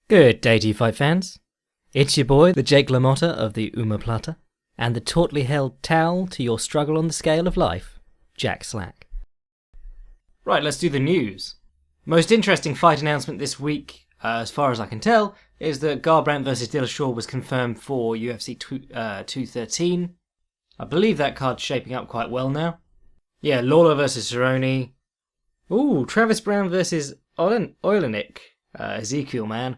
Good day to you fight fans. It's your boy, the Jake LaMotta of the Omoplata, and the tautly held towel to your struggle on the scale of life, Jack Slack. Right, let's do the news. Most interesting fight announcement this week, as far as I can tell, is that Garbrandt vs Dillashaw was confirmed for UFC 213. I believe that card's shaping up quite well now. Yeah, Lawler vs Cerrone. Ooh, Travis Brown vs Oilenik, Ezekiel man.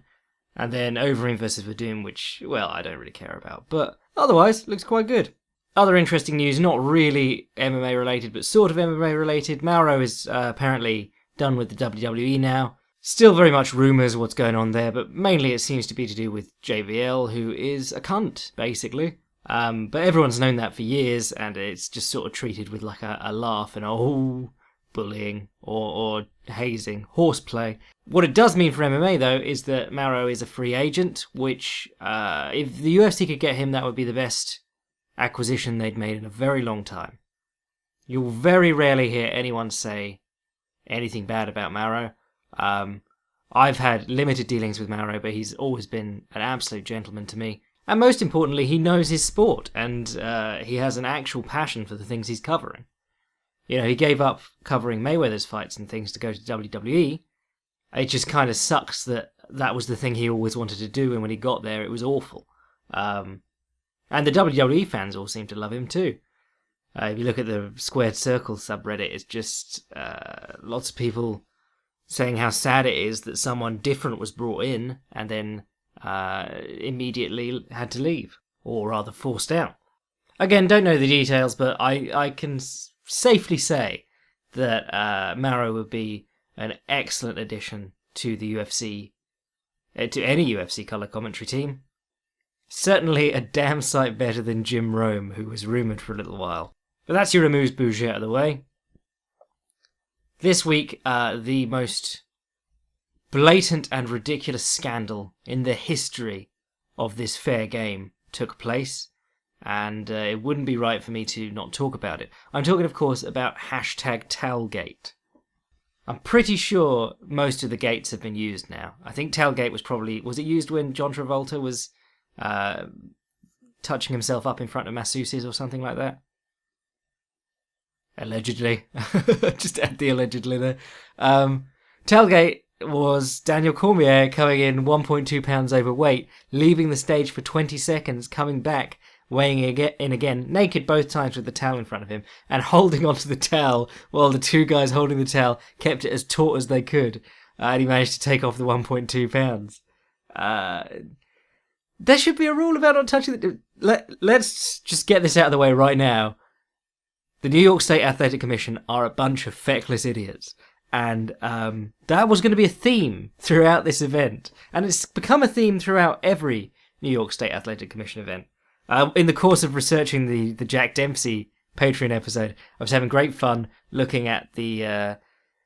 And then Overeem vs Verdum, which, well, I don't really care about. But otherwise, looks quite good. Other interesting news, not really MMA related, but sort of MMA related. Mauro is apparently done with the WWE now. Still very much rumours what's going on there, but mainly it seems to be to do with JVL, who is a cunt, basically. But everyone's known that for years, and it's just sort of treated with like a laugh and bullying or hazing, horseplay. What it does mean for MMA, though, is that Mauro is a free agent, which, if the UFC could get him, that would be the best acquisition they'd made in a very long time. You'll very rarely hear anyone say anything bad about Mauro. I've had limited dealings with Mauro, but he's always been an absolute gentleman to me. And most importantly, he knows his sport, and he has an actual passion for the things he's covering. You know, he gave up covering Mayweather's fights and things to go to WWE. It just kind of sucks that that was the thing he always wanted to do, and when he got there, it was awful. And the WWE fans all seem to love him too. If you look at the Squared Circle subreddit, it's just lots of people saying how sad it is that someone different was brought in and then immediately had to leave, or rather forced out. Again, don't know the details, but I can safely say that Mauro would be an excellent addition to the UFC, to any UFC colour commentary team. Certainly a damn sight better than Jim Rome, who was rumoured for a little while. But that's your amuse-bouche out of the way. This week, the most blatant and ridiculous scandal in the history of this fair game took place, and it wouldn't be right for me to not talk about it. I'm talking, of course, about #TOWELGATE. I'm pretty sure most of the gates have been used now. I think Tailgate was it used when John Travolta was touching himself up in front of masseuses or something like that? Allegedly. Just add the allegedly there. Tailgate was Daniel Cormier coming in 1.2 pounds overweight, leaving the stage for 20 seconds, coming back, weighing in again, naked both times with the towel in front of him, and holding onto the towel while the two guys holding the towel kept it as taut as they could, and he managed to take off the 1.2 pounds. There should be a rule about not touching the... Let's just get this out of the way right now. The New York State Athletic Commission are a bunch of feckless idiots, and that was going to be a theme throughout this event, and it's become a theme throughout every New York State Athletic Commission event. In the course of researching the Jack Dempsey Patreon episode, I was having great fun looking at the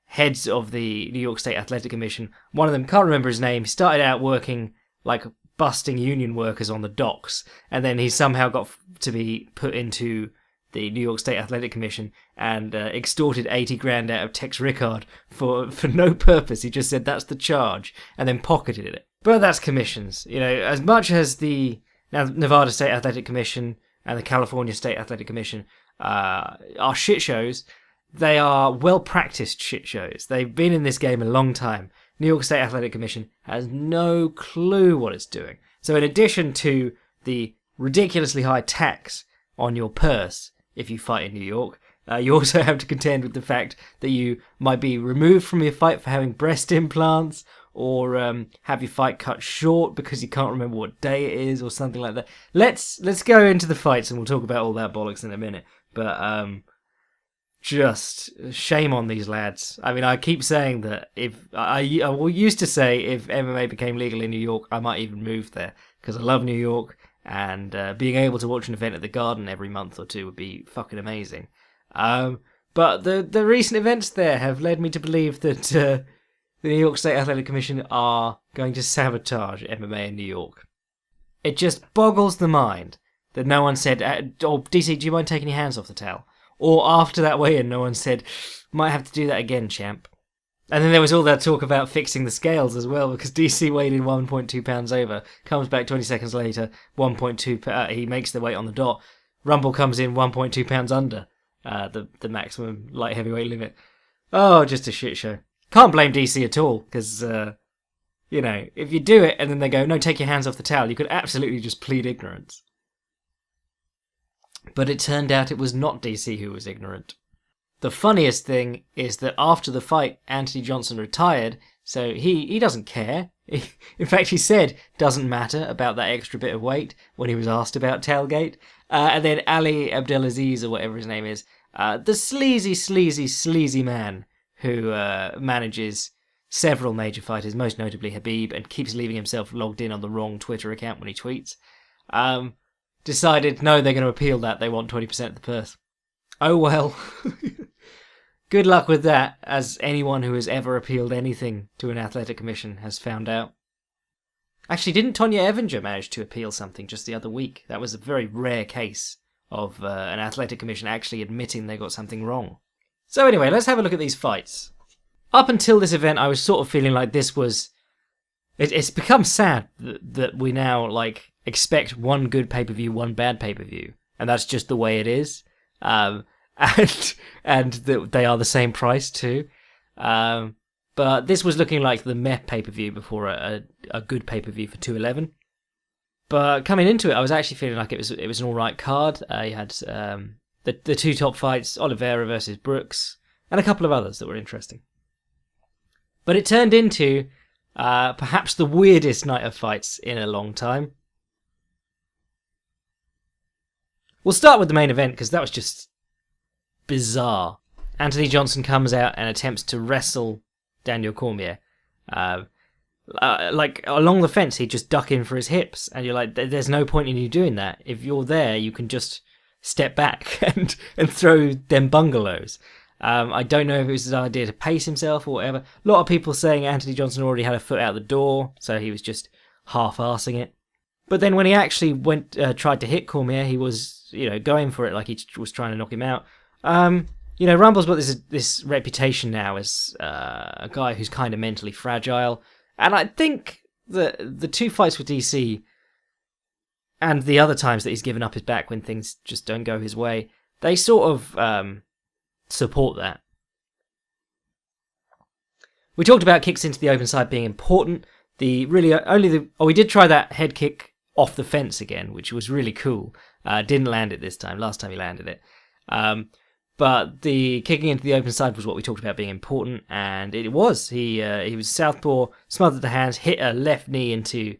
heads of the New York State Athletic Commission. One of them, can't remember his name, started out working like busting union workers on the docks, and then he somehow got to be put into the New York State Athletic Commission and extorted 80 grand out of Tex Rickard for no purpose. He just said that's the charge and then pocketed it. But that's commissions. You know, as much as the Nevada State Athletic Commission and the California State Athletic Commission are shit shows, they are well-practiced shit shows. They've been in this game a long time. New York State Athletic Commission has no clue what it's doing. So in addition to the ridiculously high tax on your purse if you fight in New York, you also have to contend with the fact that you might be removed from your fight for having breast implants, or have your fight cut short because you can't remember what day it is, or something like that. Let's go into the fights and we'll talk about all that bollocks in a minute. But just shame on these lads. I mean, I keep saying that if I used to say if MMA became legal in New York, I might even move there because I love New York, and being able to watch an event at the Garden every month or two would be fucking amazing. But the recent events there have led me to believe that the New York State Athletic Commission are going to sabotage MMA in New York. It just boggles the mind that no one said, DC, do you mind taking your hands off the towel? Or after that weigh-in, no one said, might have to do that again, champ. And then there was all that talk about fixing the scales as well, because DC weighed in 1.2 pounds over, comes back 20 seconds later, 1.2, he makes the weight on the dot. Rumble comes in 1.2 pounds under the maximum light heavyweight limit. Oh, just a shit show. Can't blame DC at all, because, you know, if you do it and then they go, no, take your hands off the towel, you could absolutely just plead ignorance. But it turned out it was not DC who was ignorant. The funniest thing is that after the fight, Anthony Johnson retired, so he doesn't care. In fact, he said doesn't matter about that extra bit of weight when he was asked about TOWELGATE. And then Ali Abdelaziz, or whatever his name is, the sleazy man who manages several major fighters, most notably Habib, and keeps leaving himself logged in on the wrong Twitter account when he tweets, decided, no, they're going to appeal that. They want 20% of the purse. Oh well. Good luck with that, as anyone who has ever appealed anything to an athletic commission has found out. Actually, didn't Tonya Evinger manage to appeal something just the other week? That was a very rare case of an athletic commission actually admitting they got something wrong. So anyway, let's have a look at these fights. Up until this event, I was sort of feeling like this was... It's become sad that we now, like, expect one good pay-per-view, one bad pay-per-view. And that's just the way it is. And they are the same price too. But this was looking like the meh pay-per-view before a good pay-per-view for 211. But coming into it, I was actually feeling like it was an alright card. You had the two top fights, Oliveira versus Brooks, and a couple of others that were interesting. But it turned into perhaps the weirdest night of fights in a long time. We'll start with the main event, because that was just bizarre. Anthony Johnson comes out and attempts to wrestle Daniel Cormier. Like, along the fence, he'd just duck in for his hips. And you're like, there's no point in you doing that. If you're there, you can just step back and throw them bungalows. I don't know if it was his idea to pace himself or whatever. A lot of people saying Anthony Johnson already had a foot out the door, so he was just half-arsing it. But then when he actually tried to hit Cormier, he was, going for it like he was trying to knock him out. Rumble's got this reputation now as a guy who's kind of mentally fragile. And I think that the two fights with DC and the other times that he's given up his back when things just don't go his way, they sort of support that. We talked about kicks into the open side being important. We did try that head kick off the fence again, which was really cool. Didn't land it this time. Last time he landed it. But the kicking into the open side was what we talked about being important, and it was. He was southpaw, smothered the hands, hit a left knee into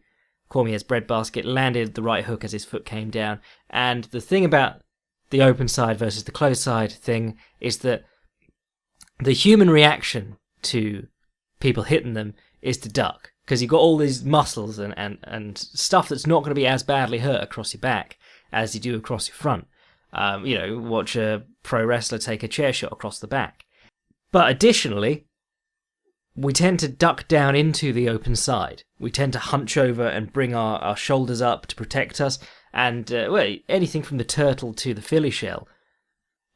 Cormier's breadbasket, landed the right hook as his foot came down. And the thing about the open side versus the closed side thing is that the human reaction to people hitting them is to duck, because you've got all these muscles and stuff that's not going to be as badly hurt across your back as you do across your front. Watch a pro wrestler take a chair shot across the back. But additionally, we tend to duck down into the open side. We tend to hunch over and bring our shoulders up to protect us. And, anything from the turtle to the Philly shell.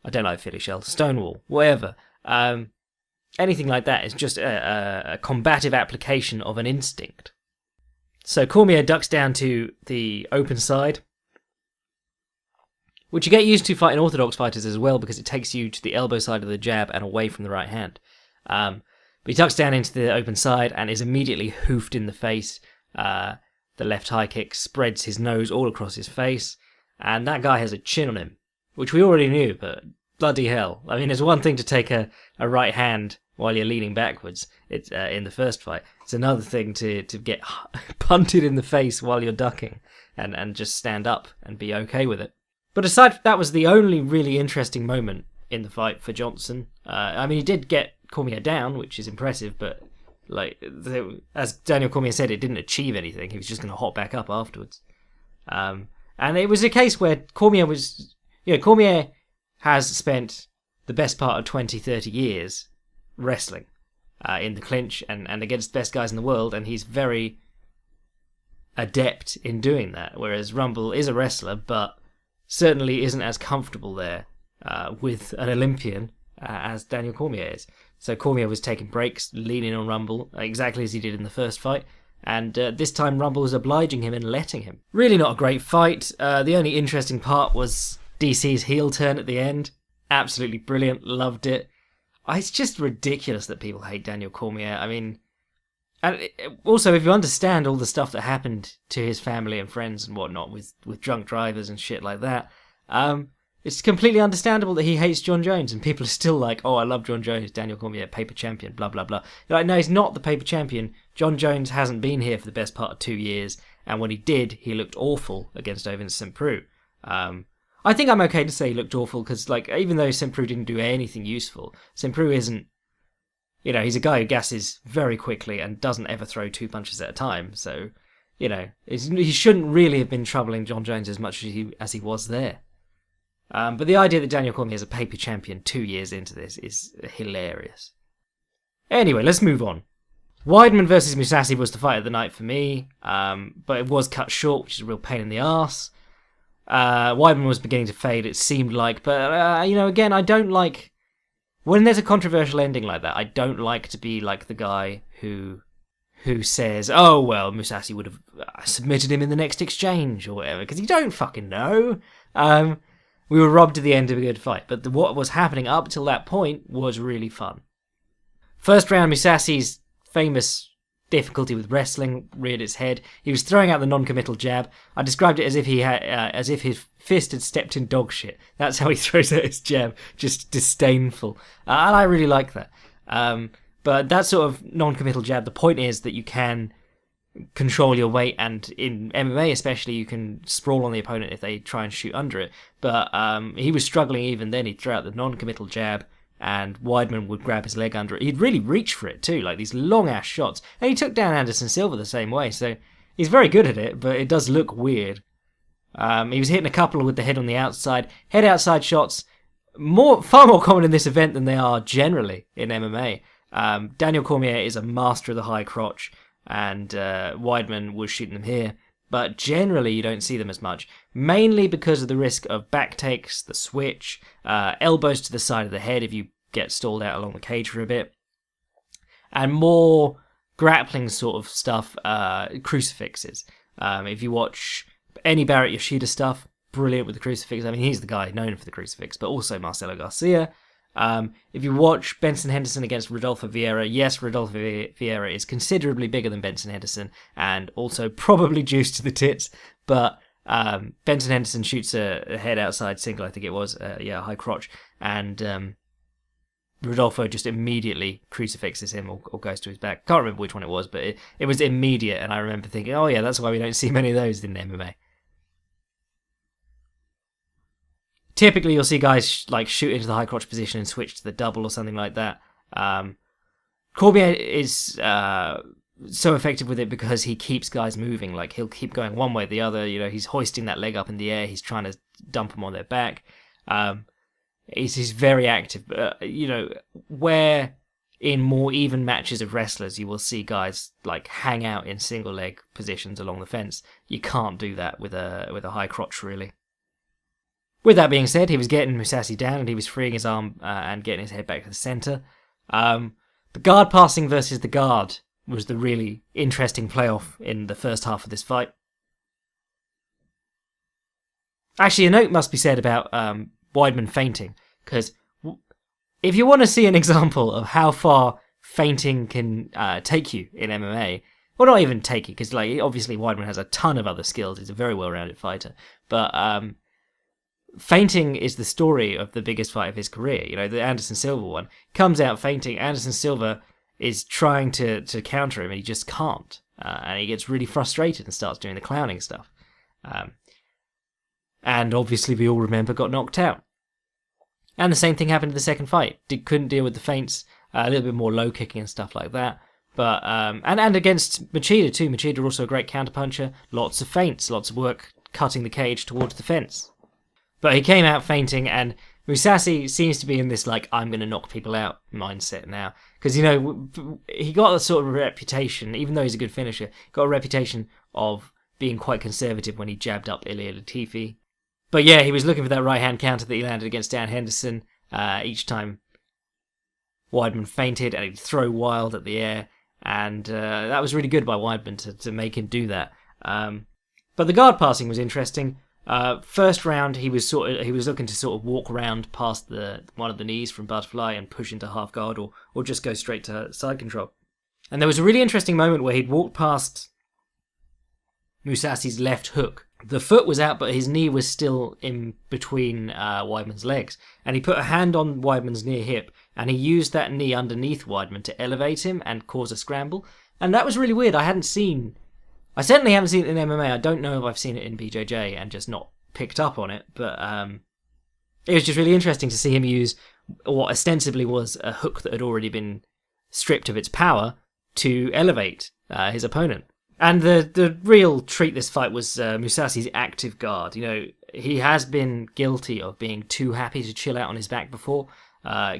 I don't like Philly shell. Stonewall. Whatever. Anything like that is just a combative application of an instinct. So Cormier ducks down to the open side, which you get used to fighting orthodox fighters as well, because it takes you to the elbow side of the jab and away from the right hand. But he ducks down into the open side and is immediately hoofed in the face. The left high kick spreads his nose all across his face, and that guy has a chin on him, which we already knew, but bloody hell. I mean, it's one thing to take a right hand while you're leaning backwards in the first fight. It's another thing to get punted in the face while you're ducking and just stand up and be okay with it. But aside from that, was the only really interesting moment in the fight for Johnson. He did get Cormier down, which is impressive, but as Daniel Cormier said, it didn't achieve anything. He was just going to hop back up afterwards. And it was a case where Cormier has spent the best part of 20, 30 years wrestling in the clinch and against the best guys in the world, and he's very adept in doing that, whereas Rumble is a wrestler, but certainly isn't as comfortable there with an Olympian as Daniel Cormier is. So Cormier was taking breaks, leaning on Rumble, exactly as he did in the first fight. And this time Rumble was obliging him and letting him. Really not a great fight. The only interesting part was DC's heel turn at the end. Absolutely brilliant. Loved it. It's just ridiculous that people hate Daniel Cormier. I mean, and also if you understand all the stuff that happened to his family and friends and whatnot with drunk drivers and shit like that, it's completely understandable that he hates John Jones, and people are still like, oh, I love John Jones, Daniel Cormier, paper champion, blah, blah, blah. You're like, no, he's not the paper champion. John Jones hasn't been here for the best part of 2 years, and when he did, he looked awful against Ovin St. Preux. I think I'm okay to say he looked awful, because like, even though St. Preux didn't do anything useful, St. Preux isn't, you know, he's a guy who gasses very quickly and doesn't ever throw 2 punches at a time, so, you know, he shouldn't really have been troubling John Jones as much as he was there. But the idea that Daniel Cormier is a paper champion 2 years into this is hilarious. Anyway, let's move on. Weidman versus Musashi was the fight of the night for me, but it was cut short, which is a real pain in the arse. Weidman was beginning to fade, it seemed like, but, you know, again, I don't like... When there's a controversial ending like that, I don't like to be like the guy who says, oh, well, Musashi would have submitted him in the next exchange, or whatever, because you don't fucking know. We were robbed at the end of a good fight, but what was happening up till that point was really fun. First round, Musashi's famous difficulty with wrestling reared its head. He was throwing out the non-committal jab. I described it as if his fist had stepped in dog shit. That's how he throws out his jab, just disdainful. And I really like that. But that sort of non-committal jab, the point is that you can control your weight, and in MMA especially, you can sprawl on the opponent if they try and shoot under it. But he was struggling even then. He'd throw out the non-committal jab, and Weidman would grab his leg under it. He'd really reach for it too, like these long-ass shots. And he took down Anderson Silva the same way, so he's very good at it, but it does look weird. He was hitting a couple with the head on the outside. Head outside shots, far more common in this event than they are generally in MMA. Daniel Cormier is a master of the high crotch, and Weidman was shooting them here. But generally you don't see them as much, mainly because of the risk of back takes, the switch, elbows to the side of the head if you get stalled out along the cage for a bit, and more grappling sort of stuff, crucifixes. If you watch any Barrett Yoshida stuff, brilliant with the crucifix. I mean, he's the guy known for the crucifix, but also Marcelo Garcia. If you watch Benson Henderson against Rodolfo Vieira, yes, Rodolfo Vieira is considerably bigger than Benson Henderson, and also probably juiced to the tits, but Benson Henderson shoots a head outside single, I think it was, high crotch, and Rodolfo just immediately crucifixes him or goes to his back. Can't remember which one it was, but it was immediate, and I remember thinking, oh yeah, that's why we don't see many of those in MMA. Typically, you'll see guys shoot into the high crotch position and switch to the double or something like that. Cormier is so effective with it because he keeps guys moving. Like, he'll keep going one way or the other. You know, he's hoisting that leg up in the air. He's trying to dump them on their back. He's very active. You know, where in more even matches of wrestlers, you will see guys hang out in single leg positions along the fence. You can't do that with a high crotch, really. With that being said, he was getting Musashi down and he was freeing his arm and getting his head back to the centre. The guard passing versus the guard was the really interesting playoff in the first half of this fight. Actually, a note must be said about Weidman feinting, because if you want to see an example of how far feinting can take you in MMA, well, not even take you, because obviously Weidman has a ton of other skills. He's a very well-rounded fighter, but feinting is the story of the biggest fight of his career. You know, the Anderson Silva one. Comes out feinting. Anderson Silva is trying to counter him, and he just can't. And he gets really frustrated and starts doing the clowning stuff. And obviously, we all remember, got knocked out. And the same thing happened in the second fight. Couldn't deal with the feints. A little bit more low kicking and stuff like that. But and against Machida too. Machida also a great counterpuncher. Lots of feints. Lots of work cutting the cage towards the fence. But he came out feinting, and Musashi seems to be in this, I'm going to knock people out mindset now. Because, you know, he got a sort of reputation, even though he's a good finisher, got a reputation of being quite conservative when he jabbed up Ilia Latifi. But yeah, he was looking for that right-hand counter that he landed against Dan Henderson each time. Weidman fainted and he'd throw wild at the air, and that was really good by Weidman to make him do that. But the guard passing was interesting. First round, he was looking to sort of walk around past one of the knees from butterfly and push into half guard, or just go straight to side control. And there was a really interesting moment where he'd walked past Musashi's left hook. The foot was out, but his knee was still in between Weidman's legs. And he put a hand on Weidman's near hip, and he used that knee underneath Weidman to elevate him and cause a scramble. And that was really weird. I certainly haven't seen it in MMA. I don't know if I've seen it in BJJ and just not picked up on it. But it was just really interesting to see him use what ostensibly was a hook that had already been stripped of its power to elevate his opponent. And the real treat this fight was Musashi's active guard. You know, he has been guilty of being too happy to chill out on his back before.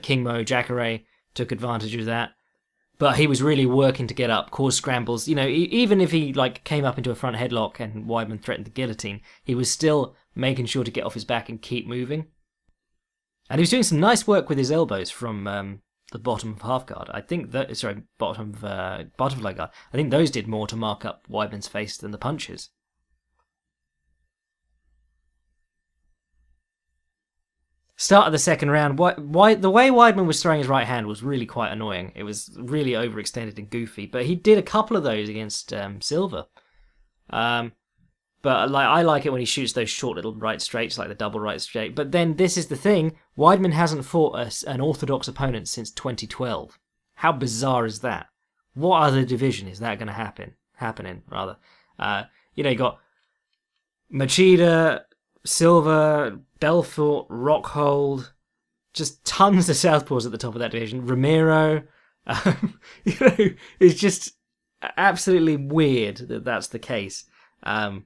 King Mo Jacare took advantage of that. But he was really working to get up, cause scrambles. You know, even if he came up into a front headlock and Weidman threatened the guillotine, he was still making sure to get off his back and keep moving. And he was doing some nice work with his elbows from the bottom of half guard. I think bottom of butterfly guard. I think those did more to mark up Weidman's face than the punches. Start of the second round, the way Weidman was throwing his right hand was really quite annoying. It was really overextended and goofy, but he did a couple of those against Silva. But I like it when he shoots those short little right straights, like the double right straight. But then this is the thing, Weidman hasn't fought an orthodox opponent since 2012. How bizarre is that? What other division is that going to happen in? You got Machida, Silva, Belfort, Rockhold, just tons of southpaws at the top of that division. Ramiro, it's just absolutely weird that that's the case. But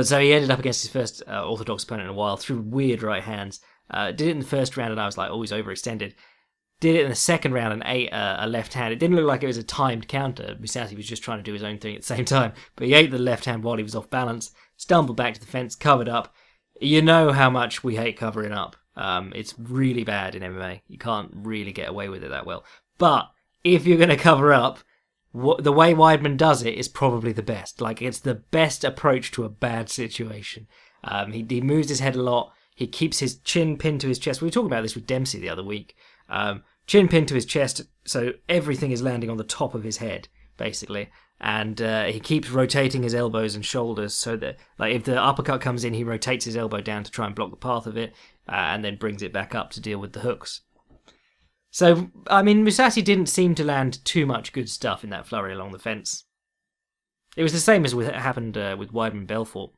so he ended up against his first orthodox opponent in a while through weird right hands. Did it in the first round and I was like, oh, he's overextended. Did it in the second round and ate a left hand. It didn't look like it was a timed counter. Musashi was just trying to do his own thing at the same time. But he ate the left hand while he was off balance, stumbled back to the fence, covered up. You know how much we hate covering up. It's really bad in MMA. You can't really get away with it that well. But if you're going to cover up, the way Weidman does it is probably the best. It's the best approach to a bad situation. He moves his head a lot. He keeps his chin pinned to his chest. We were talking about this with Dempsey the other week. Chin pinned to his chest, so everything is landing on the top of his head, basically. And he keeps rotating his elbows and shoulders so that, if the uppercut comes in, he rotates his elbow down to try and block the path of it, and then brings it back up to deal with the hooks. So, Musashi didn't seem to land too much good stuff in that flurry along the fence. It was the same as what happened with Weidman Belfort.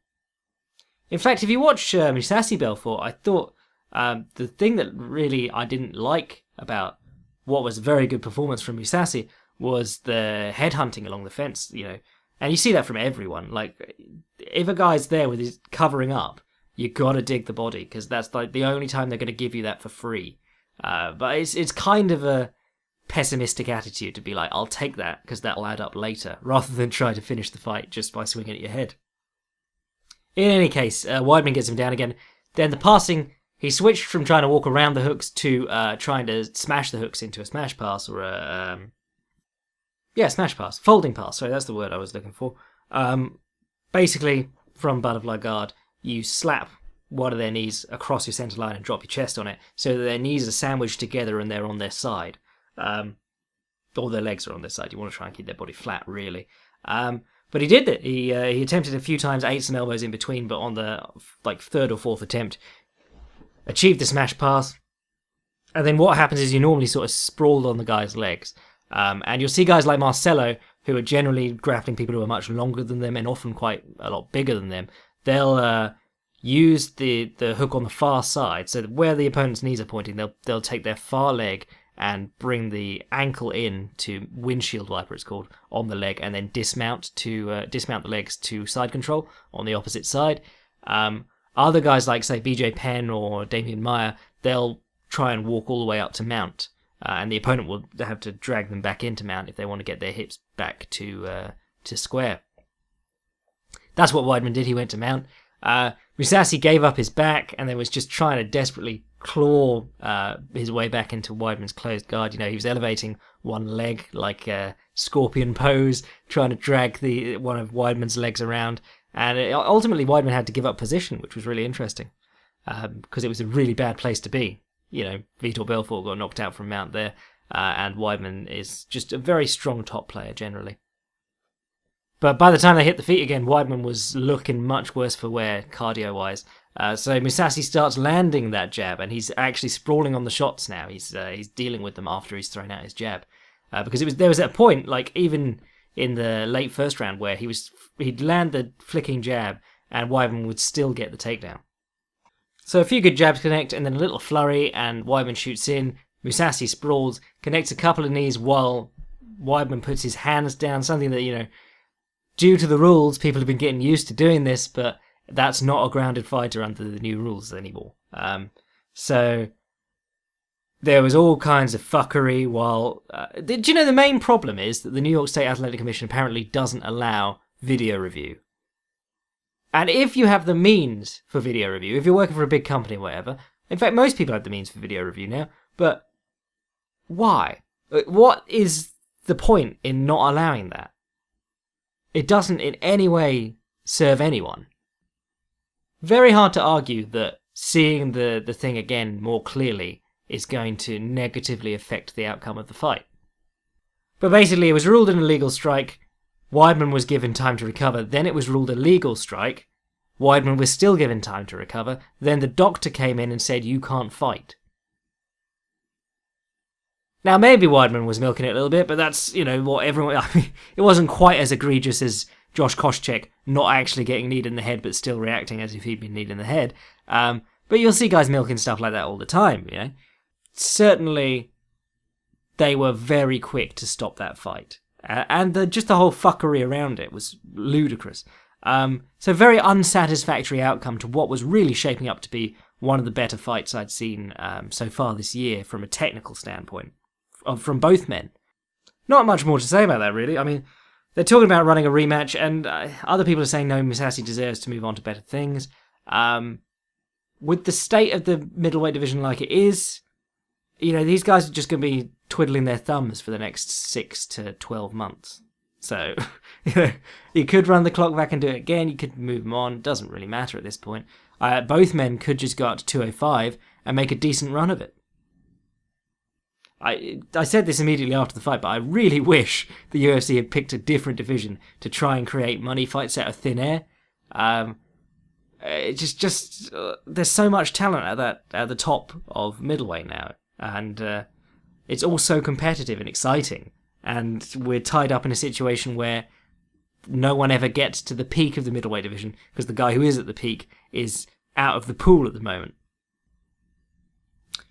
In fact, if you watch Musashi Belfort, I thought the thing that really I didn't like about what was a very good performance from Musashi was the headhunting along the fence, And you see that from everyone. If a guy's there with his covering up, you gotta dig the body, because that's the only time they're going to give you that for free. But it's kind of a pessimistic attitude to be like, I'll take that because that'll add up later, rather than try to finish the fight just by swinging at your head. In any case, Weidman gets him down again. Then the passing, he switched from trying to walk around the hooks to trying to smash the hooks into a smash pass or a smash pass, folding pass. Sorry, that's the word I was looking for. Basically, from butterfly guard, you slap one of their knees across your center line and drop your chest on it, so that their knees are sandwiched together and they're on their side. Or their legs are on their side. You want to try and keep their body flat, really. But he did it. He attempted a few times, ate some elbows in between, but on the third or fourth attempt, achieved the smash pass. And then what happens is you normally sort of sprawled on the guy's legs. And you'll see guys like Marcelo, who are generally grappling people who are much longer than them and often quite a lot bigger than them. They'll use the hook on the far side, so that where the opponent's knees are pointing, they'll take their far leg and bring the ankle in to windshield wiper, it's called, on the leg, and then dismount the legs to side control on the opposite side. Other guys like, say, BJ Penn or Damian Maia, they'll try and walk all the way up to mount, and the opponent will have to drag them back into mount if they want to get their hips back to square. That's what Weidman did. He went to mount. Musashi gave up his back and then was just trying to desperately claw his way back into Weidman's closed guard. You know, he was elevating one leg like a scorpion pose, trying to drag one of Weidman's legs around. And ultimately, Weidman had to give up position, which was really interesting, because it was a really bad place to be. You know, Vitor Belfort got knocked out from mount there, and Weidman is just a very strong top player generally. But by the time they hit the feet again, Weidman was looking much worse for wear, cardio-wise. So Musashi starts landing that jab, and he's actually sprawling on the shots now. He's dealing with them after he's thrown out his jab, because there was a point, like even in the late first round, where he'd land the flicking jab, and Weidman would still get the takedown. So a few good jabs connect, and then a little flurry, and Weidman shoots in. Musashi sprawls, connects a couple of knees while Weidman puts his hands down, something that, you know, due to the rules, people have been getting used to doing this, but that's not a grounded fighter under the new rules anymore. So there was all kinds of fuckery while... do you know the main problem is that the New York State Athletic Commission apparently doesn't allow video review? And if you have the means for video review, if you're working for a big company or whatever, in fact, most people have the means for video review now, but why? What is the point in not allowing that? It doesn't in any way serve anyone. Very hard to argue that seeing the thing again more clearly is going to negatively affect the outcome of the fight. But basically, it was ruled an illegal strike. Weidman was given time to recover. Then it was ruled a legal strike. Weidman was still given time to recover. Then the doctor came in and said, "You can't fight." Now, maybe Weidman was milking it a little bit, but that's, you know, what everyone... I mean, it wasn't quite as egregious as Josh Koscheck not actually getting kneed in the head, but still reacting as if he'd been kneed in the head. But you'll see guys milking stuff like that all the time, you know. Certainly, they were very quick to stop that fight. And just the whole fuckery around it was ludicrous. So very unsatisfactory outcome to what was really shaping up to be one of the better fights I'd seen so far this year from a technical standpoint. From both men. Not much more to say about that, really. I mean, they're talking about running a rematch, and other people are saying no, Musashi deserves to move on to better things. With the state of the middleweight division like it is, you know, these guys are just going to be twiddling their thumbs for the next 6 to 12 months. So, you know, you could run the clock back and do it again, you could move them on, doesn't really matter at this point. Both men could just go up to 205 and make a decent run of it. I said this immediately after the fight, but I really wish the UFC had picked a different division to try and create money fights out of thin air. There's so much talent at the top of middleweight now, and it's all so competitive and exciting. And we're tied up in a situation where no one ever gets to the peak of the middleweight division because the guy who is at the peak is out of the pool at the moment.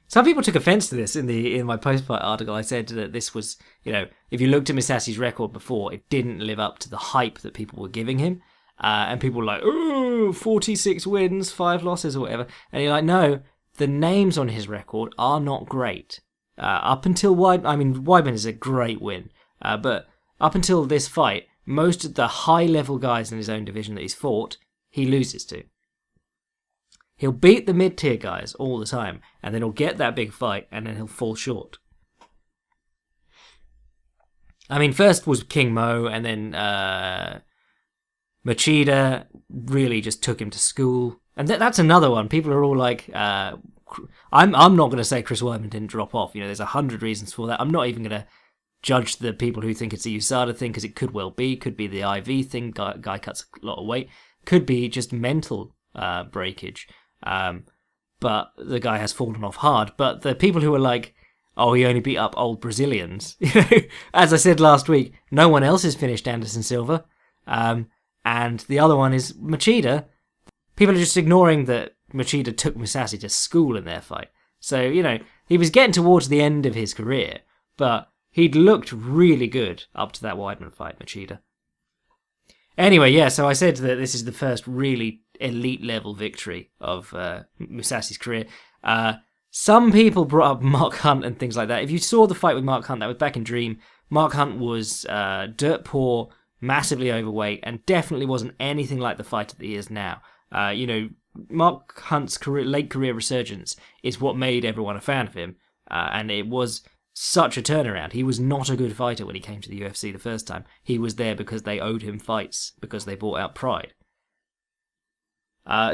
Some people took offence to this in my post-fight article. I said that this was, you know, if you looked at Musashi's record before, it didn't live up to the hype that people were giving him. And people were like, oh, 46 wins, 5 losses or whatever. And you're like, no, the names on his record are not great. Up until Weidman is a great win. But up until this fight, most of the high-level guys in his own division that he's fought, he loses to. He'll beat the mid-tier guys all the time, and then he'll get that big fight, and then he'll fall short. I mean, first was King Mo, and then Machida really just took him to school. And that's another one. People are all like, I'm not going to say Chris Weidman didn't drop off. You know, there's 100 reasons for that. I'm not even going to judge the people who think it's a USADA thing, because it could well be. Could be the IV thing. Guy cuts a lot of weight. Could be just mental breakage. But the guy has fallen off hard. But the people who are like, oh, he only beat up old Brazilians. You know, as I said last week, no one else has finished Anderson Silva. And the other one is Machida. People are just ignoring that Machida took Musashi to school in their fight. So, you know, he was getting towards the end of his career, but he'd looked really good up to that Weidman fight, Machida. Anyway, yeah, so I said that this is the first really elite level victory of Musashi's career. Some people brought up Mark Hunt and things like that. If you saw the fight with Mark Hunt, that was back in Dream. Mark Hunt was dirt poor, massively overweight, and definitely wasn't anything like the fighter that he is now. You know, Mark Hunt's late career resurgence is what made everyone a fan of him, and it was such a turnaround. He was not a good fighter when he came to the UFC the first time. He was there because they owed him fights, because they bought out Pride.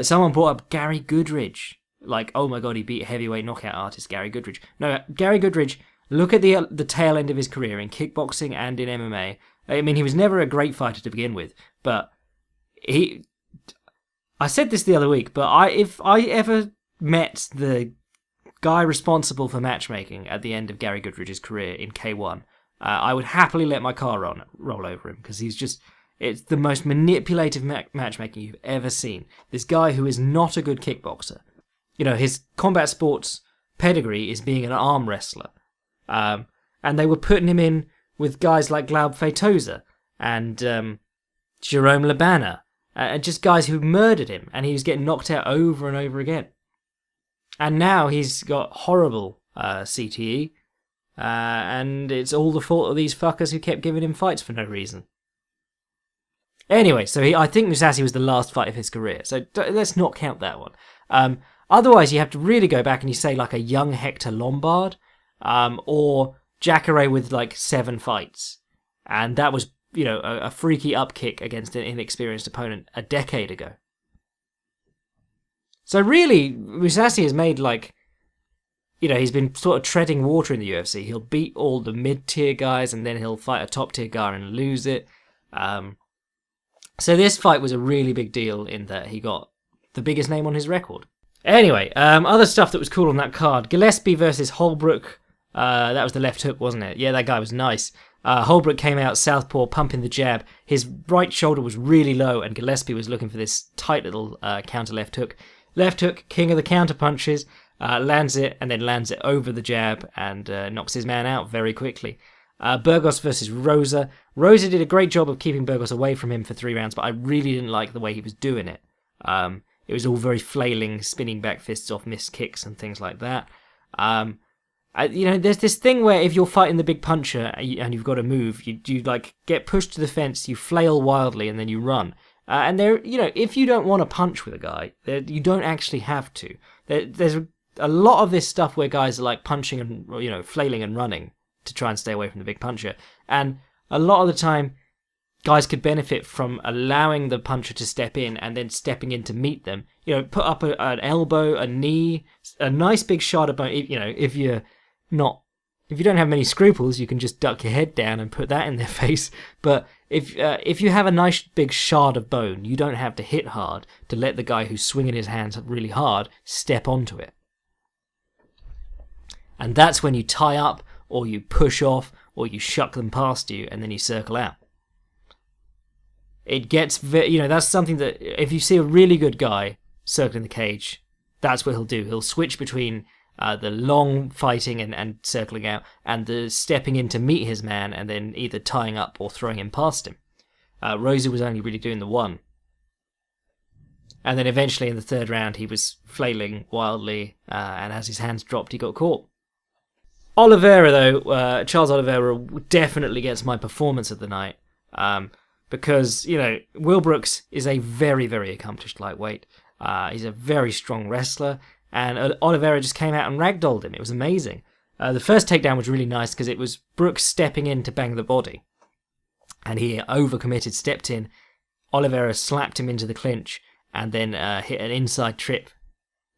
Someone brought up Gary Goodridge. Like, oh my god, he beat heavyweight knockout artist Gary Goodridge. No, Gary Goodridge, look at the tail end of his career in kickboxing and in MMA. I mean, he was never a great fighter to begin with, but I said this the other week, but if I ever met the guy responsible for matchmaking at the end of Gary Goodridge's career in K1, I would happily let my car roll over him, because it's the most manipulative matchmaking you've ever seen. This guy who is not a good kickboxer. You know, his combat sports pedigree is being an arm wrestler. And they were putting him in with guys like Glaub Feitosa and Jerome Labana, and just guys who murdered him, and he was getting knocked out over and over again. And now he's got horrible CTE, and it's all the fault of these fuckers who kept giving him fights for no reason. Anyway, so I think Musashi was the last fight of his career, so let's not count that one. Otherwise, you have to really go back and you say like a young Hector Lombard, or Jacare with like 7 fights. And that was, you know, a freaky upkick against an inexperienced opponent a decade ago. So really, Musashi has made like, you know, he's been sort of treading water in the UFC. He'll beat all the mid-tier guys and then he'll fight a top-tier guy and lose it. So this fight was a really big deal in that he got the biggest name on his record. Anyway, other stuff that was cool on that card. Gillespie versus Holbrook. That was the left hook, wasn't it? Yeah, that guy was nice. Holbrook came out southpaw, pumping the jab. His right shoulder was really low, and Gillespie was looking for this tight little counter left hook. Left hook, king of the counter punches, lands it, and then lands it over the jab, and knocks his man out very quickly. Burgos versus Rosa. Rosa did a great job of keeping Burgos away from him for 3 rounds, but I really didn't like the way he was doing it. It was all very flailing, spinning back fists off missed kicks and things like that. You know, there's this thing where if you're fighting the big puncher and you've got to move, you like get pushed to the fence, you flail wildly, and then you run. And there, you know, if you don't want to punch with a guy, you don't actually have to. There's a lot of this stuff where guys are like punching and, you know, flailing and running to try and stay away from the big puncher. And a lot of the time, guys could benefit from allowing the puncher to step in and then stepping in to meet them. You know, put up an elbow, a knee, a nice big shot of bone. You know, if you don't have many scruples, you can just duck your head down and put that in their face. But if you have a nice big shard of bone, you don't have to hit hard to let the guy who's swinging his hands really hard step onto it. And that's when you tie up, or you push off, or you shuck them past you, and then you circle out. It gets, you know, that's something that if you see a really good guy circling the cage, that's what he'll do. He'll switch between the long fighting and circling out, and the stepping in to meet his man, and then either tying up or throwing him past him. Rosa was only really doing the one. And then eventually in the 3rd round, he was flailing wildly, and as his hands dropped, he got caught. Oliveira, though, Charles Oliveira definitely gets my performance of the night. Because, you know, Will Brooks is a very, very accomplished lightweight. He's a very strong wrestler. And Oliveira just came out and ragdolled him. It was amazing. The first takedown was really nice because it was Brooks stepping in to bang the body. And he overcommitted, stepped in. Oliveira slapped him into the clinch and then hit an inside trip,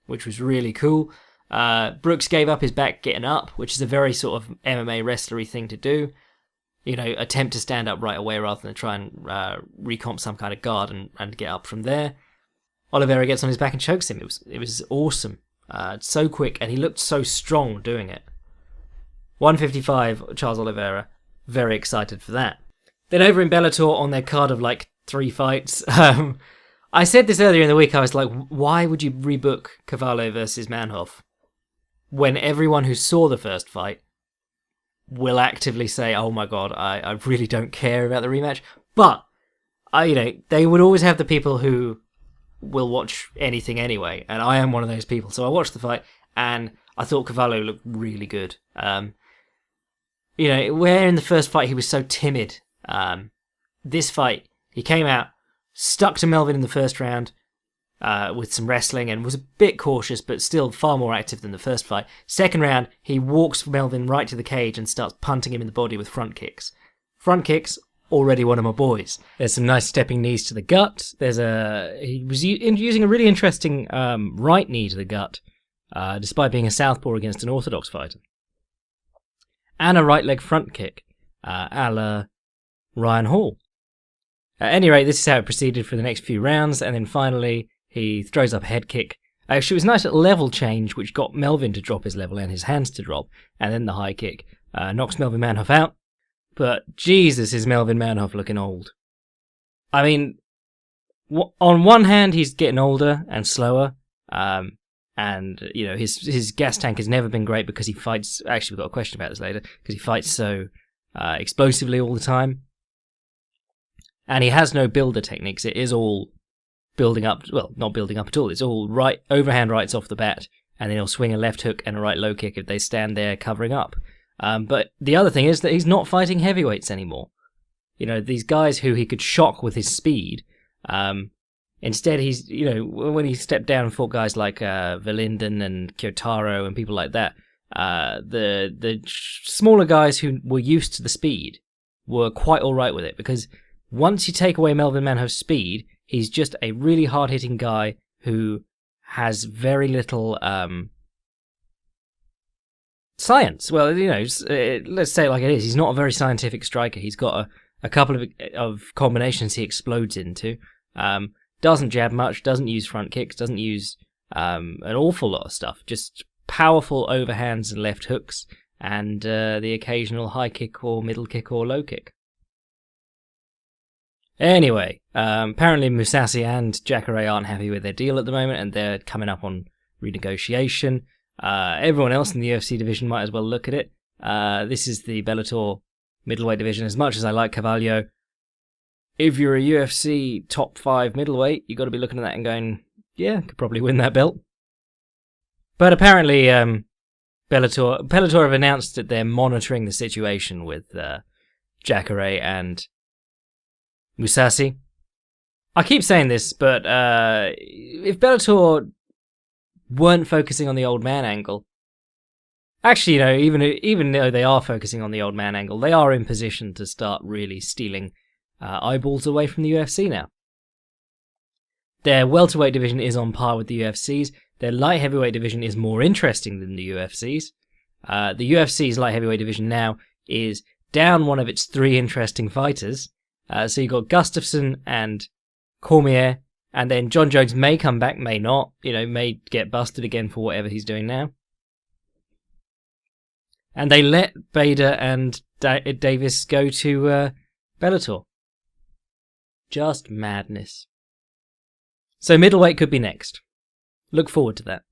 which was really cool. Brooks gave up his back getting up, which is a very sort of MMA wrestlery thing to do. You know, attempt to stand up right away rather than try and recomp some kind of guard and get up from there. Oliveira gets on his back and chokes him. It was awesome. So quick, and he looked so strong doing it. 155, Charles Oliveira. Very excited for that. Then over in Bellator, on their card of like 3 fights, I said this earlier in the week, I was like, why would you rebook Cavallo versus Manhoff when everyone who saw the first fight will actively say, oh my god, I really don't care about the rematch. But, you know, they would always have the people who will watch anything anyway, and I am one of those people. So I watched the fight, and I thought Cavallo looked really good. You know, where in the first fight he was so timid, this fight, he came out, stuck to Melvin in the first round, with some wrestling and was a bit cautious, but still far more active than the first fight. Second round, he walks Melvin right to the cage and starts punting him in the body with front kicks. Front kicks, already one of my boys. There's some nice stepping knees to the gut. He was using a really interesting right knee to the gut, despite being a southpaw against an orthodox fighter. And a right leg front kick, a la Ryan Hall. At any rate, this is how it proceeded for the next few rounds, and then finally he throws up a head kick. Actually, it was a nice little level change, which got Melvin to drop his level and his hands to drop, and then the high kick knocks Melvin Manhoff out. But Jesus, is Melvin Manhoff looking old. I mean, on one hand, he's getting older and slower, and you know his gas tank has never been great because he fights. Actually, we've got a question about this later because he fights so explosively all the time, and he has no builder techniques. It is all building up. Well, not building up at all. It's all right overhand rights off the bat, and then he'll swing a left hook and a right low kick if they stand there covering up. But the other thing is that he's not fighting heavyweights anymore. You know, these guys who he could shock with his speed. Instead, he's, you know, when he stepped down and fought guys like Valinden and Kyotaro and people like that, the smaller guys who were used to the speed were quite all right with it, because once you take away Melvin Manhoff's speed, he's just a really hard-hitting guy who has very little science. Well, you know, let's say it like it is. He's not a very scientific striker. He's got a couple of combinations he explodes into. Doesn't jab much, doesn't use front kicks, doesn't use an awful lot of stuff. Just powerful overhands and left hooks, and the occasional high kick or middle kick or low kick. Anyway, apparently Musashi and Jacare aren't happy with their deal at the moment, and they're coming up on renegotiation. Everyone else in the UFC division might as well look at it. This is the Bellator middleweight division. As much as I like Carvalho, if you're a UFC top 5 middleweight, you've got to be looking at that and going, yeah, could probably win that belt. But apparently Bellator have announced that they're monitoring the situation with Jacare and Musashi. I keep saying this, but if Bellator weren't focusing on the old man angle, actually, you know, even though they are focusing on the old man angle, they are in position to start really stealing eyeballs away from the UFC now. Their welterweight division is on par with the UFC's. Their light heavyweight division is more interesting than the UFC's. The UFC's light heavyweight division now is down one of its 3 interesting fighters. So you've got Gustafsson and Cormier, and then John Jones may come back, may not. You know, may get busted again for whatever he's doing now. And they let Bader and Davis go to Bellator. Just madness. So middleweight could be next. Look forward to that.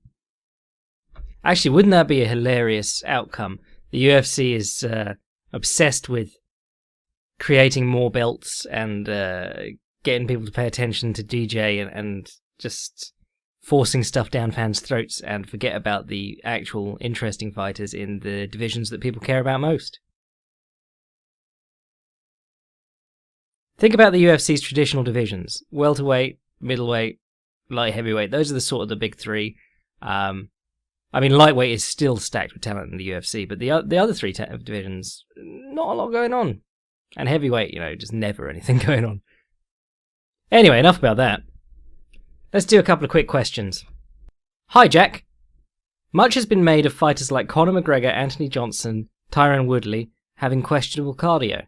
Actually, wouldn't that be a hilarious outcome? The UFC is obsessed with creating more belts and getting people to pay attention to DJ and just forcing stuff down fans' throats and forget about the actual interesting fighters in the divisions that people care about most. Think about the UFC's traditional divisions: welterweight, middleweight, light heavyweight. Those are the big 3. I mean, lightweight is still stacked with talent in the UFC, but the other 3 divisions, not a lot going on. And heavyweight, you know, just never anything going on. Anyway, enough about that. Let's do a couple of quick questions. Hi, Jack. Much has been made of fighters like Conor McGregor, Anthony Johnson, Tyron Woodley having questionable cardio.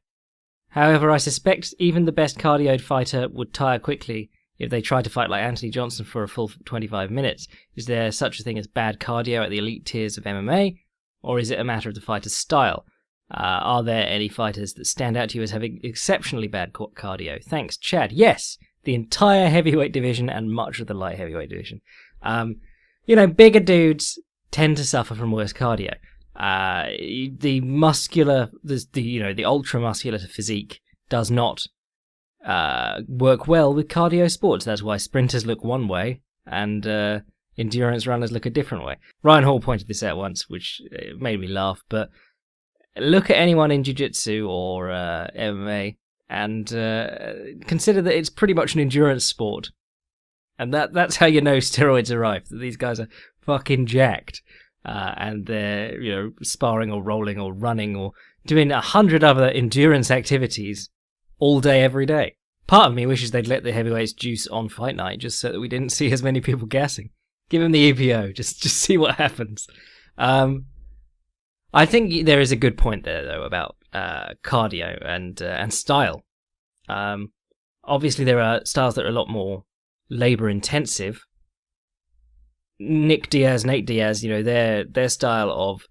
However, I suspect even the best cardioed fighter would tire quickly if they tried to fight like Anthony Johnson for a full 25 minutes. Is there such a thing as bad cardio at the elite tiers of MMA, or is it a matter of the fighter's style? Are there any fighters that stand out to you as having exceptionally bad cardio? Thanks, Chad. Yes, the entire heavyweight division and much of the light heavyweight division. You know, bigger dudes tend to suffer from worse cardio. The muscular, the ultra muscular physique does not work well with cardio sports. That's why sprinters look one way and endurance runners look a different way. Ryan Hall pointed this out once, which made me laugh. But look at anyone in jiu-jitsu or MMA and consider that it's pretty much an endurance sport. And that's how you know steroids arrived. That these guys are fucking jacked. And they're, sparring or rolling or running or doing 100 other endurance activities all day, every day. Part of me wishes they'd let the heavyweights juice on fight night just so that we didn't see as many people gassing. Give them the EPO, just see what happens. I think there is a good point there, though, about cardio and style. Obviously, there are styles that are a lot more labour-intensive. Nate Diaz, their style of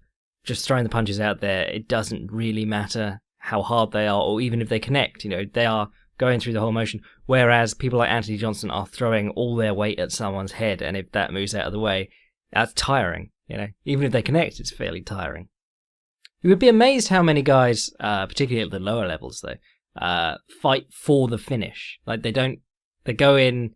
just throwing the punches out there, it doesn't really matter how hard they are, or even if they connect. They are going through the whole motion, whereas people like Anthony Johnson are throwing all their weight at someone's head, and if that moves out of the way, that's tiring. Even if they connect, it's fairly tiring. You would be amazed how many guys, particularly at the lower levels, though, fight for the finish. Like, they go in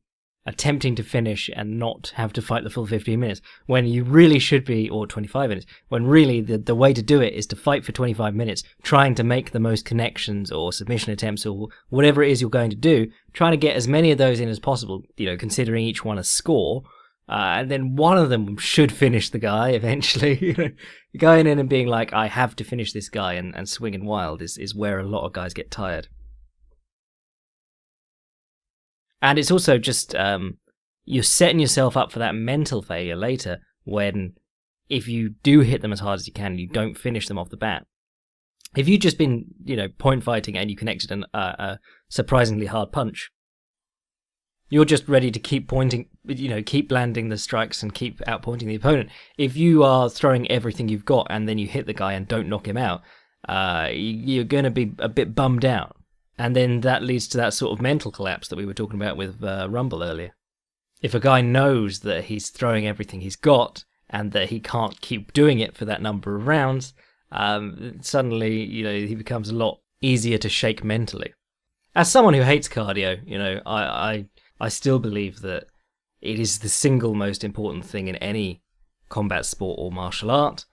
attempting to finish and not have to fight the full 15 minutes, when you really should be, or 25 minutes, when really the way to do it is to fight for 25 minutes, trying to make the most connections or submission attempts or whatever it is you're going to do, trying to get as many of those in as possible, considering each one a score, and then one of them should finish the guy eventually. Going in and being like, I have to finish this guy and swinging wild is where a lot of guys get tired. And it's also just, you're setting yourself up for that mental failure later when, if you do hit them as hard as you can, you don't finish them off the bat. If you've just been, point fighting and you connected a surprisingly hard punch, you're just ready to keep pointing, keep landing the strikes and keep outpointing the opponent. If you are throwing everything you've got and then you hit the guy and don't knock him out, you're going to be a bit bummed out. And then that leads to that sort of mental collapse that we were talking about with Rumble earlier. If a guy knows that he's throwing everything he's got and that he can't keep doing it for that number of rounds, suddenly, he becomes a lot easier to shake mentally. As someone who hates cardio, I still believe that it is the single most important thing in any combat sport or martial art.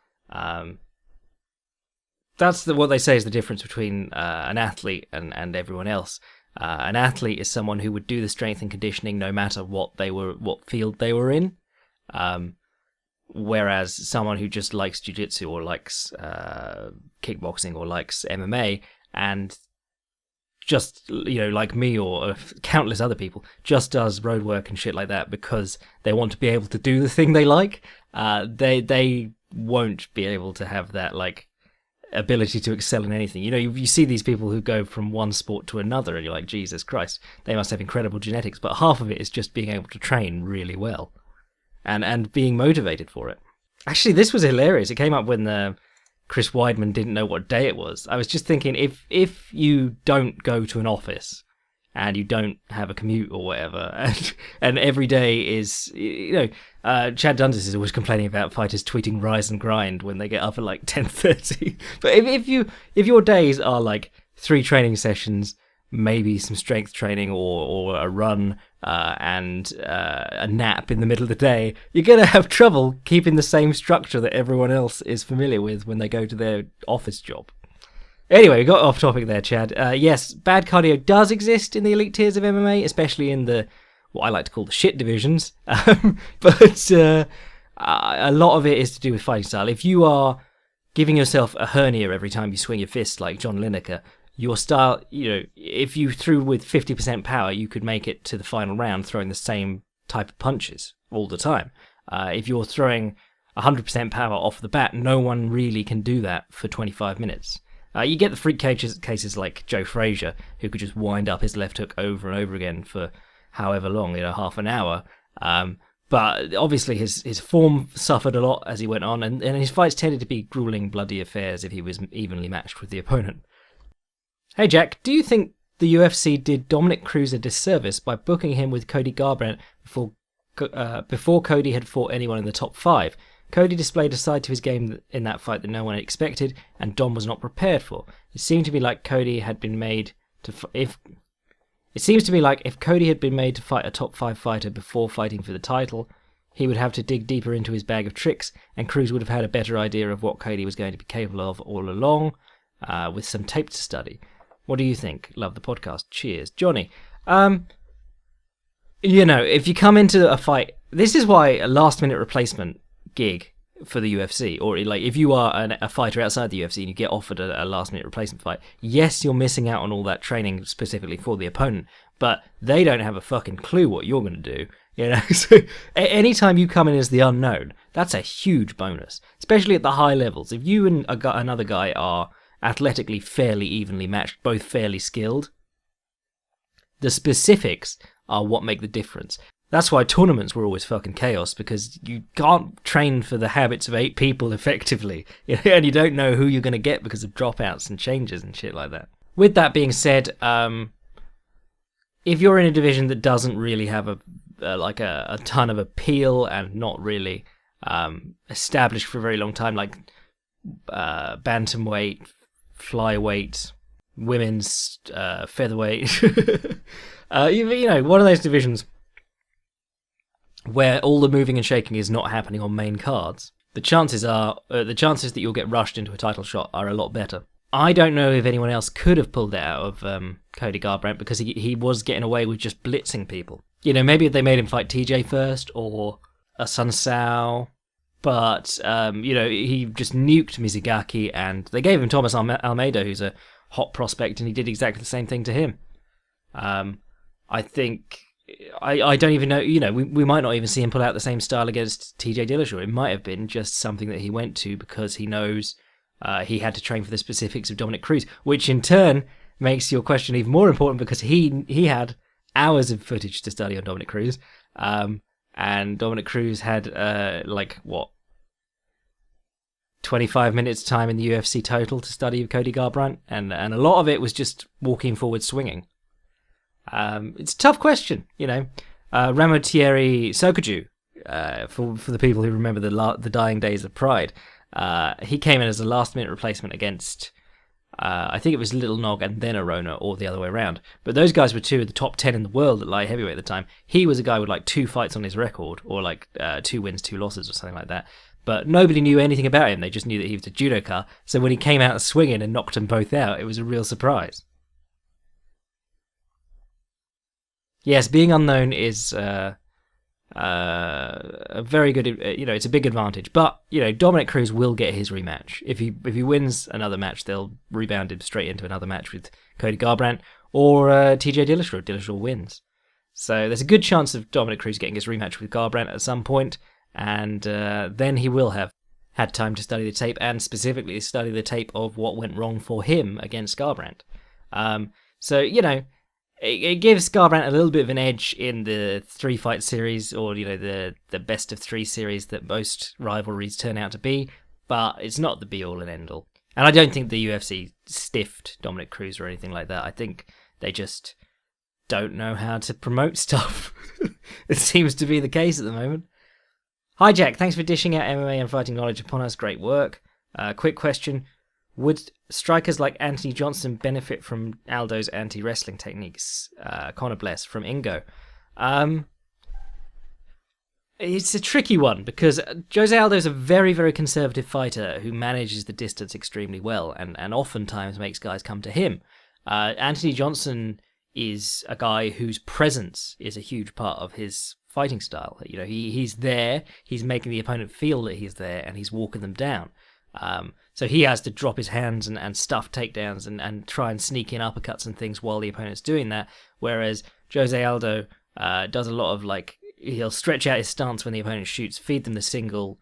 That's what they say is the difference between an athlete and everyone else. An athlete is someone who would do the strength and conditioning no matter what field they were in. Whereas someone who just likes jiu-jitsu or likes kickboxing or likes MMA and just, like me or countless other people, just does road work and shit like that because they want to be able to do the thing they like, they won't be able to have that, ability to excel in anything. You see these people who go from one sport to another and you're like, Jesus Christ, they must have incredible genetics, but half of it is just being able to train really well and being motivated for it. Actually, this was hilarious. It came up when Chris Weidman didn't know what day it was. I was just thinking, if you don't go to an office and you don't have a commute or whatever, and every day is, Chad Dundas is always complaining about fighters tweeting rise and grind when they get up at 10:30. But if your days are 3 training sessions, maybe some strength training or a run and a nap in the middle of the day, you're going to have trouble keeping the same structure that everyone else is familiar with when they go to their office job. Anyway, we got off topic there, Chad. Yes, bad cardio does exist in the elite tiers of MMA, especially in what I like to call the shit divisions. But a lot of it is to do with fighting style. If you are giving yourself a hernia every time you swing your fist like John Lineker, your style, if you threw with 50% power, you could make it to the final round throwing the same type of punches all the time. If you're throwing 100% power off the bat, no one really can do that for 25 minutes. You get the freak cases like Joe Frazier, who could just wind up his left hook over and over again for however long, half an hour. But obviously his form suffered a lot as he went on, and his fights tended to be grueling, bloody affairs if he was evenly matched with the opponent. Hey Jack, do you think the UFC did Dominic Cruz a disservice by booking him with Cody Garbrandt before Cody had fought anyone in the top 5? Cody displayed a side to his game in that fight that no one had expected, and Dom was not prepared for. It seemed to me like Cody had been made to if Cody had been made to fight a top 5 fighter before fighting for the title, he would have to dig deeper into his bag of tricks, and Cruz would have had a better idea of what Cody was going to be capable of all along, with some tape to study. What do you think? Love the podcast. Cheers. Johnny. if you come into a fight, this is why a last-minute replacement gig for the UFC, or like if you are a fighter outside the UFC and you get offered a last-minute replacement fight, yes, you're missing out on all that training specifically for the opponent, but they don't have a fucking clue what you're going to do. So anytime you come in as the unknown, that's a huge bonus, especially at the high levels. If you and another guy are athletically fairly evenly matched, both fairly skilled, the specifics are what make the difference. That's why tournaments were always fucking chaos, because you can't train for the habits of 8 people effectively, and you don't know who you're going to get because of dropouts and changes and shit like that. With that being said, if you're in a division that doesn't really have a ton of appeal and not really established for a very long time, like bantamweight, flyweight, women's featherweight, one of those divisions where all the moving and shaking is not happening on main cards, the chances that you'll get rushed into a title shot are a lot better. I don't know if anyone else could have pulled it out of Cody Garbrandt, because he was getting away with just blitzing people. Maybe if they made him fight TJ first or a Sun Sao, but he just nuked Mizugaki, and they gave him Thomas Almeida, who's a hot prospect, and he did exactly the same thing to him. I think I don't even know. We might not even see him pull out the same style against TJ Dillashaw. It might have been just something that he went to because he knows he had to train for the specifics of Dominic Cruz, which in turn makes your question even more important, because he had hours of footage to study on Dominic Cruz, and Dominic Cruz had 25 minutes time in the UFC total to study Cody Garbrandt, and a lot of it was just walking forward swinging. It's a tough question, Ramo Thierry Sokoju, for the people who remember the dying days of Pride, he came in as a last-minute replacement against, I think it was Little Nog and then Arona, or the other way around. But those guys were 2 of the top 10 in the world at light heavyweight at the time. He was a guy with 2 fights on his record, or 2 wins, 2 losses, or something like that. But nobody knew anything about him. They just knew that he was a judoka. So when he came out swinging and knocked them both out, it was a real surprise. Yes, being unknown is a very good, it's a big advantage. But, Dominic Cruz will get his rematch. If he wins another match, they'll rebound him straight into another match with Cody Garbrandt or TJ Dillashaw. Dillashaw wins. So there's a good chance of Dominic Cruz getting his rematch with Garbrandt at some point, and then he will have had time to study the tape, and specifically study the tape of what went wrong for him against Garbrandt. It gives Garbrandt a little bit of an edge in the 3-fight series, or the best of 3 series that most rivalries turn out to be, but it's not the be all and end all. And I don't think the UFC stiffed Dominic Cruz or anything like that. I think they just don't know how to promote stuff. It seems to be the case at the moment. Hi Jack, thanks for dishing out MMA and fighting knowledge upon us. Great work. Quick question. Would strikers like Anthony Johnson benefit from Aldo's anti-wrestling techniques? Conor Bless from Ingo. It's a tricky one, because Jose Aldo's a very, very conservative fighter who manages the distance extremely well, and oftentimes makes guys come to him. Anthony Johnson is a guy whose presence is a huge part of his fighting style. He's there, he's making the opponent feel that he's there, and he's walking them down. So he has to drop his hands and stuff takedowns and try and sneak in uppercuts and things while the opponent's doing that. Whereas Jose Aldo does a lot of he'll stretch out his stance when the opponent shoots, feed them the single,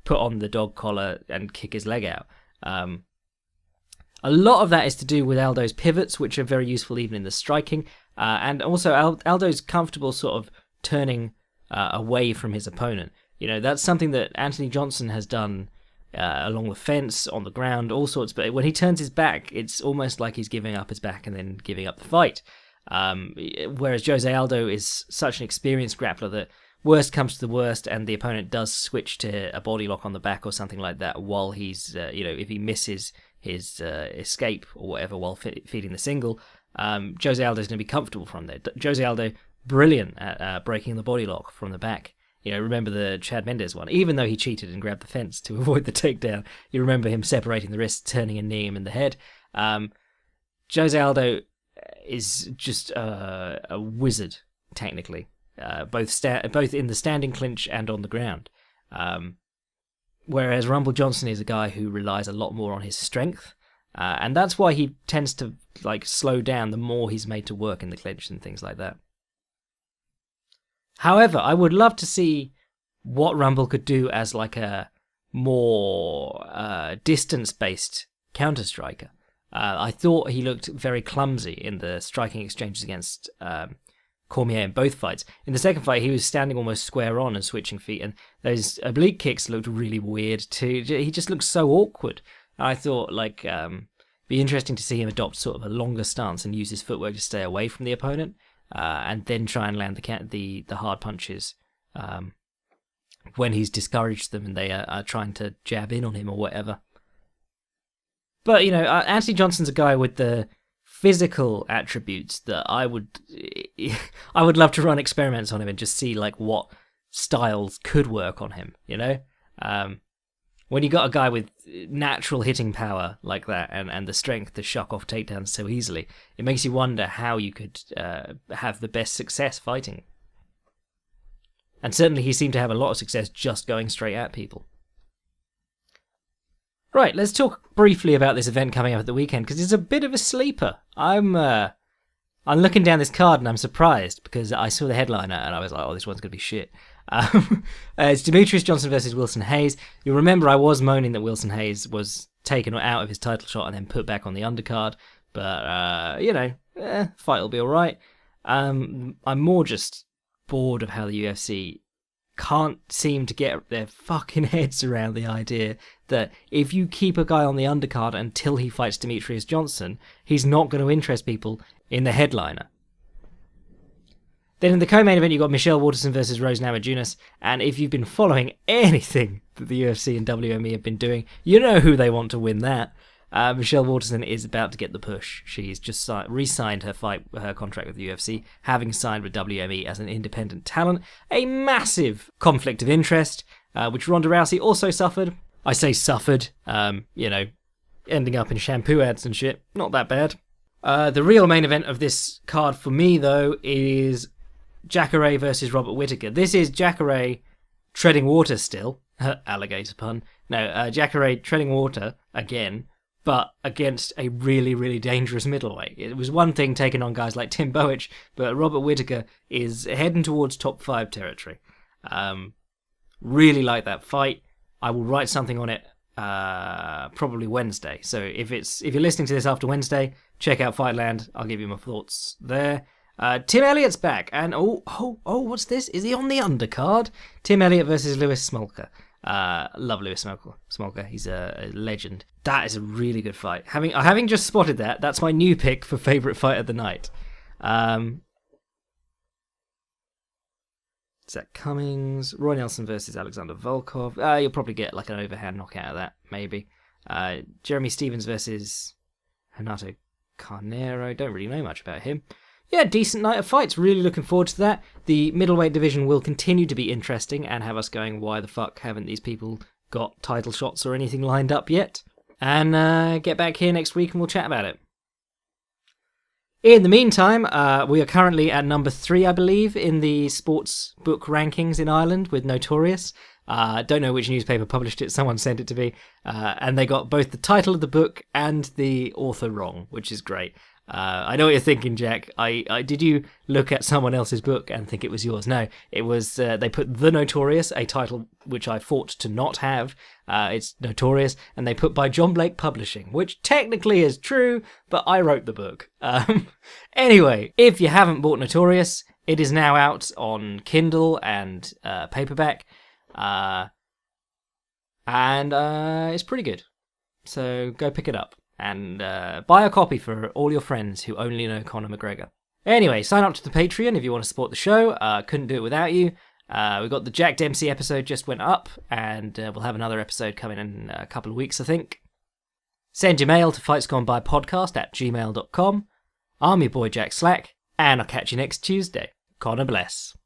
put on the dog collar and kick his leg out. A lot of that is to do with Aldo's pivots, which are very useful even in the striking. And also Aldo's comfortable sort of turning away from his opponent. That's something that Anthony Johnson has done along the fence, on the ground, all sorts. But when he turns his back, it's almost like he's giving up his back and then giving up the fight. Whereas Jose Aldo is such an experienced grappler that worst comes to the worst and the opponent does switch to a body lock on the back or something like that while he's, if he misses his escape or whatever while feeding the single, Jose Aldo's going to be comfortable from there. Jose Aldo, brilliant at breaking the body lock from the back. Remember the Chad Mendes one? Even though he cheated and grabbed the fence to avoid the takedown, you remember him separating the wrists, turning and kneeing him in the head. Jose Aldo is just a wizard, technically. both in the standing clinch and on the ground. Whereas Rumble Johnson is a guy who relies a lot more on his strength, and that's why he tends to slow down the more he's made to work in the clinch and things like that. However, I would love to see what Rumble could do as a more distance-based counter-striker. I thought he looked very clumsy in the striking exchanges against Cormier in both fights. In the second fight, he was standing almost square on and switching feet, and those oblique kicks looked really weird too. He just looked so awkward. I thought be interesting to see him adopt sort of a longer stance and use his footwork to stay away from the opponent, and then try and land the hard punches when he's discouraged them and they are trying to jab in on him or whatever. But, Anthony Johnson's a guy with the physical attributes that I would love to run experiments on him and just see what styles could work on him, when you got a guy with natural hitting power like that and the strength to shuck off takedowns so easily, it makes you wonder how you could have the best success fighting. And certainly he seemed to have a lot of success just going straight at people. Right, let's talk briefly about this event coming up at the weekend, because it's a bit of a sleeper. I'm looking down this card and I'm surprised, because I saw the headliner and I was like, oh, this one's going to be shit. It's Demetrius Johnson versus Wilson Hayes. You'll remember I was moaning that Wilson Hayes was taken out of his title shot and then put back on the undercard, but, fight will be alright. I'm more just bored of how the UFC can't seem to get their fucking heads around the idea that if you keep a guy on the undercard until he fights Demetrius Johnson, he's not going to interest people in the headliner. Then in the co-main event, you got Michelle Waterson versus Rosa Namajunas, and if you've been following anything that the UFC and WME have been doing, you know who they want to win that. Michelle Waterson is about to get the push. She's just re-signed her contract with the UFC, having signed with WME as an independent talent. A massive conflict of interest, which Ronda Rousey also suffered. I say suffered, ending up in shampoo ads and shit. Not that bad. The real main event of this card for me, though, is Jacare versus Robert Whittaker. This is Jacare treading water still. Alligator pun. No, Jacare treading water again, but against a really, really dangerous middleweight. It was one thing taking on guys like Tim Boetsch, but Robert Whittaker is heading towards top 5 territory. Really like that fight. I will write something on it probably Wednesday. So if you're listening to this after Wednesday, check out Fightland. I'll give you my thoughts there. Tim Elliott's back, and what's this? Is he on the undercard? Tim Elliott versus Lewis Smolka. Love Lewis Smolka. He's a legend. That is a really good fight. Having just spotted that, that's my new pick for favourite fight of the night. Zach Cummings, Roy Nelson versus Alexander Volkov. You'll probably get an overhand knockout of that, maybe. Jeremy Stevens versus Renato Carneiro. Don't really know much about him. Yeah, decent night of fights. Really looking forward to that. The middleweight division will continue to be interesting and have us going, why the fuck haven't these people got title shots or anything lined up yet? And get back here next week and we'll chat about it. In the meantime, we are currently at number 3, I believe, in the sports book rankings in Ireland with Notorious. Don't know which newspaper published it. Someone sent it to me. And they got both the title of the book and the author wrong, which is great. I know what you're thinking, Jack. Did you look at someone else's book and think it was yours? No, it was. They put The Notorious, a title which I fought to not have. It's Notorious, and they put by John Blake Publishing, which technically is true, but I wrote the book. Anyway, if you haven't bought Notorious, it is now out on Kindle and paperback, and it's pretty good. So go pick it up. And buy a copy for all your friends who only know Conor McGregor. Anyway, sign up to the Patreon if you want to support the show. Couldn't do it without you. We got the Jack Dempsey episode just went up, and we'll have another episode coming in a couple of weeks, I think. Send your mail to fightsgonepodcast@gmail.com. I'm your boy Jack Slack, and I'll catch you next Tuesday. Conor bless.